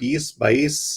20-22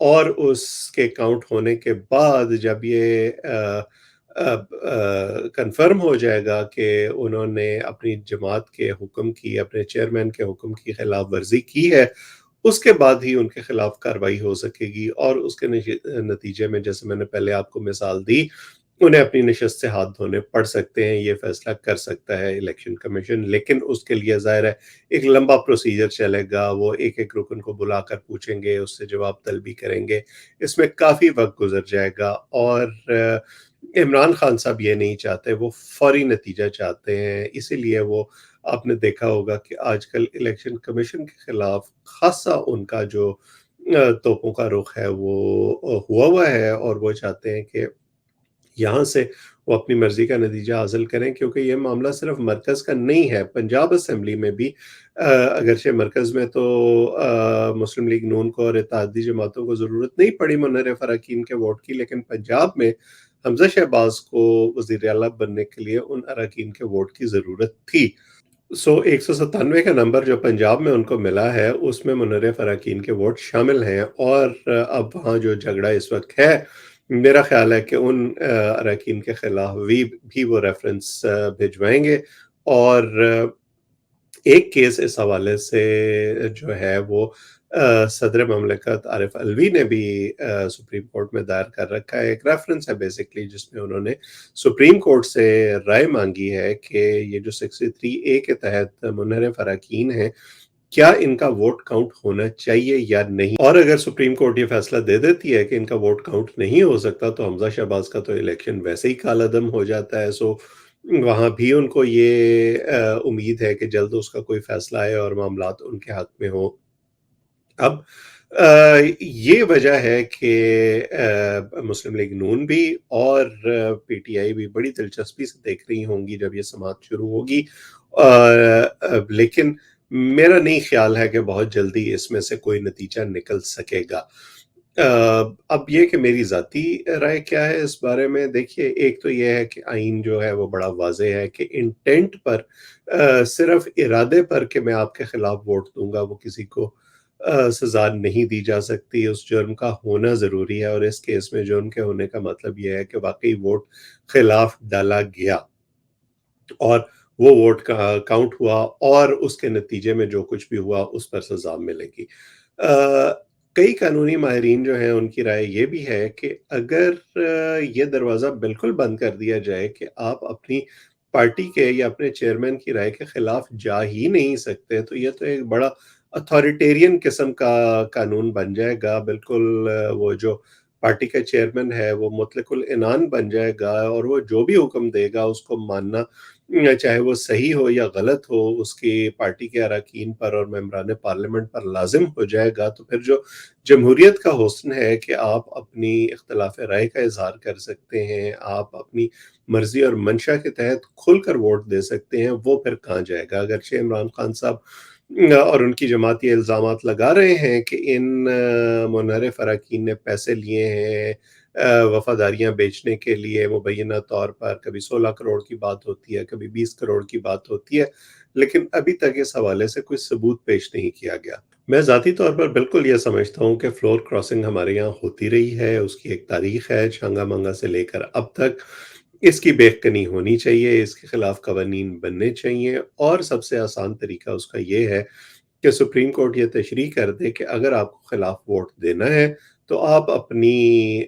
اور اس کے کاؤنٹ ہونے کے بعد جب یہ کنفرم ہو جائے گا کہ انہوں نے اپنی جماعت کے حکم کی، اپنے چیئرمین کے حکم کی خلاف ورزی کی ہے، اس کے بعد ہی ان کے خلاف کارروائی ہو سکے گی، اور اس کے نتیجے میں جیسے میں نے پہلے آپ کو مثال دی، انہیں اپنی نشست سے ہاتھ دھونے پڑ سکتے ہیں، یہ فیصلہ کر سکتا ہے الیکشن کمیشن، لیکن اس کے لیے ظاہر ہے ایک لمبا پروسیجر چلے گا، وہ ایک ایک رکن کو بلا کر پوچھیں گے، اس سے جواب طلبی کریں گے، اس میں کافی وقت گزر جائے گا، اور عمران خان صاحب یہ نہیں چاہتے، وہ فوری نتیجہ چاہتے ہیں، اسی لیے وہ آپ نے دیکھا ہوگا کہ آج کل الیکشن کمیشن کے خلاف خاصا ان کا جو توپوں کا رخ ہے وہ ہوا ہے، اور وہ چاہتے ہیں کہ یہاں سے وہ اپنی مرضی کا نتیجہ حاصل کریں، کیونکہ یہ معاملہ صرف مرکز کا نہیں ہے، پنجاب اسمبلی میں بھی اگرچہ مرکز میں تو مسلم لیگ نون کو اور اتحادی جماعتوں کو ضرورت نہیں پڑی منحرف اراکین کے ووٹ کی، لیکن پنجاب میں حمزہ شہباز کو وزیر اعلیٰ بننے کے لیے ان اراکین کے ووٹ کی ضرورت تھی۔ 197 کا نمبر جو پنجاب میں ان کو ملا ہے، اس میں منحرف اراکین کے ووٹ شامل ہیں، اور اب وہاں جو جھگڑا اس وقت ہے، میرا خیال ہے کہ ان اراکین کے خلاف بھی وہ ریفرنس بھجوائیں گے، اور ایک کیس اس حوالے سے جو ہے وہ صدر مملکت عارف الوی نے بھی سپریم کورٹ میں دائر کر رکھا ہے، ایک ریفرنس ہے بیسکلی، جس میں انہوں نے سپریم کورٹ سے رائے مانگی ہے کہ یہ جو 63A کے تحت منحرف اراکین ہیں، کیا ان کا ووٹ کاؤنٹ ہونا چاہیے یا نہیں، اور اگر سپریم کورٹ یہ فیصلہ دے دیتی ہے کہ ان کا ووٹ کاؤنٹ نہیں ہو سکتا، تو حمزہ شہباز کا تو الیکشن ویسے ہی کالعدم ہو جاتا ہے۔ وہاں بھی ان کو یہ امید ہے کہ جلد اس کا کوئی فیصلہ آئے اور معاملات ان کے حق میں ہو۔ اب یہ وجہ ہے کہ مسلم لیگ نون بھی اور پی ٹی آئی بھی بڑی دلچسپی سے دیکھ رہی ہوں گی جب یہ سماعت شروع ہوگی، لیکن میرا نہیں خیال ہے کہ بہت جلدی اس میں سے کوئی نتیجہ نکل سکے گا۔ اب یہ کہ میری ذاتی رائے کیا ہے اس بارے میں، دیکھیے ایک تو یہ ہے کہ آئین جو ہے وہ بڑا واضح ہے کہ انٹینٹ پر، صرف ارادے پر کہ میں آپ کے خلاف ووٹ دوں گا، وہ کسی کو سزا نہیں دی جا سکتی، اس جرم کا ہونا ضروری ہے، اور اس کیس میں جرم کے ہونے کا مطلب یہ ہے کہ واقعی ووٹ خلاف ڈالا گیا، اور وہ ووٹ کا کاؤنٹ ہوا، اور اس کے نتیجے میں جو کچھ بھی ہوا اس پر سزا ملے گی۔ کئی قانونی ماہرین جو ہیں ان کی رائے یہ بھی ہے کہ اگر یہ دروازہ بالکل بند کر دیا جائے کہ آپ اپنی پارٹی کے یا اپنے چیئرمین کی رائے کے خلاف جا ہی نہیں سکتے، تو یہ تو ایک بڑا اتھارٹیرین قسم کا قانون بن جائے گا، بالکل وہ جو پارٹی کا چیئرمین ہے وہ مطلق العنان بن جائے گا، اور وہ جو بھی حکم دے گا اس کو ماننا، چاہے وہ صحیح ہو یا غلط ہو، اس کی پارٹی کے اراکین پر اور ممبران پارلیمنٹ پر لازم ہو جائے گا۔ تو پھر جو جمہوریت کا حسن ہے کہ آپ اپنی اختلاف رائے کا اظہار کر سکتے ہیں، آپ اپنی مرضی اور منشا کے تحت کھل کر ووٹ دے سکتے ہیں، وہ پھر کہاں جائے گا؟ اگرچہ عمران خان صاحب اور ان کی جماعت یہ الزامات لگا رہے ہیں کہ ان منحرف اراکین نے پیسے لیے ہیں وفاداریاں بیچنے کے لیے، مبینہ طور پر کبھی 16 کروڑ کی بات ہوتی ہے، کبھی 20 کروڑ کی بات ہوتی ہے، لیکن ابھی تک اس حوالے سے کوئی ثبوت پیش نہیں کیا گیا۔ میں ذاتی طور پر بالکل یہ سمجھتا ہوں کہ فلور کراسنگ ہمارے یہاں ہوتی رہی ہے، اس کی ایک تاریخ ہے، چھانگا مانگا سے لے کر اب تک۔ اس کی بیخ کنی ہونی چاہیے، اس کے خلاف قوانین بننے چاہیے، اور سب سے آسان طریقہ اس کا یہ ہے کہ سپریم کورٹ یہ تشریح کر دے کہ اگر آپ کو خلاف ووٹ دینا ہے تو آپ اپنی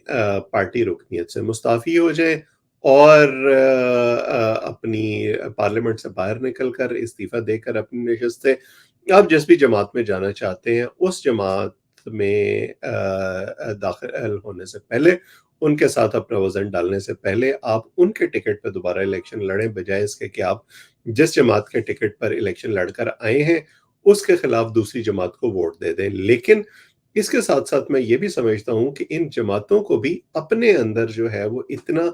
پارٹی رکنیت سے مستعفی ہو جائیں، اور اپنی پارلیمنٹ سے باہر نکل کر استعفیٰ دے کر اپنی نشست سے آپ جس بھی جماعت میں جانا چاہتے ہیں اس جماعت میں داخل ہونے سے پہلے، ان کے ساتھ اپنا وزن ڈالنے سے پہلے آپ ان کے ٹکٹ پہ دوبارہ الیکشن لڑیں، بجائے اس کے کہ آپ جس جماعت کے ٹکٹ پر الیکشن لڑ کر آئے ہیں اس کے خلاف دوسری جماعت کو ووٹ دے دیں۔ لیکن اس کے ساتھ ساتھ میں یہ بھی سمجھتا ہوں کہ ان جماعتوں کو بھی اپنے اندر جو ہے وہ اتنا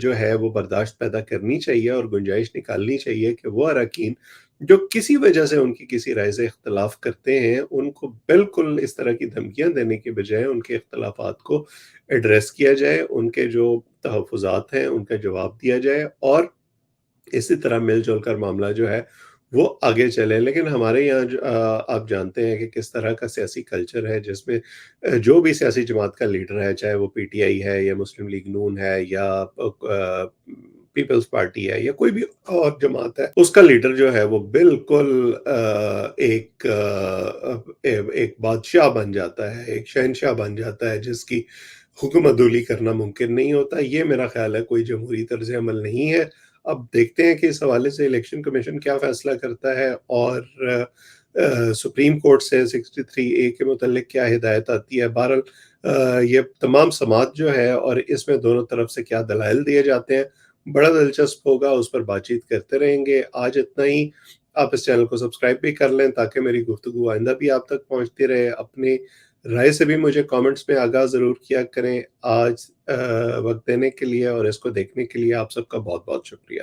جو ہے وہ برداشت پیدا کرنی چاہیے اور گنجائش نکالنی چاہیے کہ وہ اراکین جو کسی وجہ سے ان کی کسی رائے سے اختلاف کرتے ہیں، ان کو بالکل اس طرح کی دھمکیاں دینے کے بجائے ان کے اختلافات کو ایڈریس کیا جائے، ان کے جو تحفظات ہیں ان کا جواب دیا جائے، اور اسی طرح مل جل کر معاملہ جو ہے وہ آگے چلیں۔ لیکن ہمارے یہاں آپ جانتے ہیں کہ کس طرح کا سیاسی کلچر ہے، جس میں جو بھی سیاسی جماعت کا لیڈر ہے، چاہے وہ پی ٹی آئی ہے یا مسلم لیگ نون ہے یا پیپلز پارٹی ہے یا کوئی بھی اور جماعت ہے، اس کا لیڈر جو ہے وہ بالکل ایک بادشاہ بن جاتا ہے، ایک شہنشاہ بن جاتا ہے، جس کی حکم عدولی کرنا ممکن نہیں ہوتا۔ یہ میرا خیال ہے کوئی جمہوری طرز عمل نہیں ہے۔ اب دیکھتے ہیں کہ اس حوالے سے الیکشن کمیشن کیا فیصلہ کرتا ہے، اور سپریم کورٹ سے 63A کے متعلق کیا ہدایت آتی ہے۔ بہرحال یہ تمام سماعت جو ہے اور اس میں دونوں طرف سے کیا دلائل دیے جاتے ہیں، بڑا دلچسپ ہوگا، اس پر بات چیت کرتے رہیں گے۔ آج اتنا ہی۔ آپ اس چینل کو سبسکرائب بھی کر لیں تاکہ میری گفتگو آئندہ بھی آپ تک پہنچتی رہے۔ اپنی رائے سے بھی مجھے کامنٹس میں آگاہ ضرور کیا کریں۔ آج وقت دینے کے لیے اور اس کو دیکھنے کے لیے آپ سب کا بہت بہت شکریہ۔